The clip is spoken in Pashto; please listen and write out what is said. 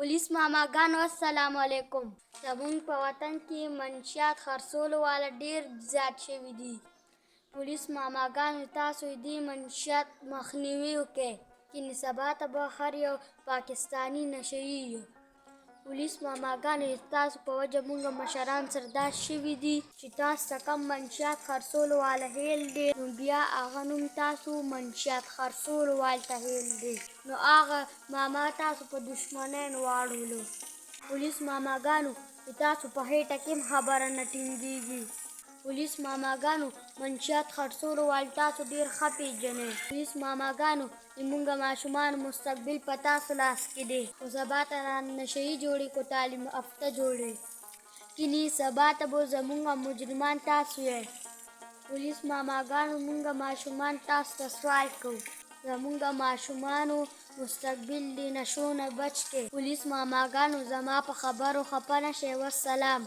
پولیس ماماګانو السلام علیکم. زمونږ په وطن کې منشیات خرڅولو والا ډېر زیات شوي دي. پولیس ماماګانو تاسو دې منشیات مخنیوي وکړئ، کینې سبا ته به هر یو پاکستاني نشهیي یو. پولیس ماماګانو تاسو په وجه مونږ مشران سره داسې شوي دي چې تاسو ته کم منشیات خرڅولو والا هیل دی، نو بیا هغه نوم تاسو منشیات خرڅولو والي ته هیل دی، نو هغه ماما تاسو په دشمنیو واړولو. پولیس ماماګانو تاسو په هېټه کې هم خبره نه ټینګېږي. پولیس ماماګانو منشیات خرڅولو والي تاسو ډېر ښه پېژنئ. پولیس ماماګانو زمونږ ماشومانو مستقبل په تاسو لاس کې دی، خو سبا ته نشهیي جوړئ که تعلیم یافته جوړئ، کینې سبا ته به زمونږ مجرمان تاسو یې. پولیس ماماګانو مونږ ماشومان تاسو ته سوال کوو، زمونږ ماشومانو مستقبل د نشو نه بچ کړئ. پولیس ماماګانو زما په خبرو خفه نه شئ. والسلام.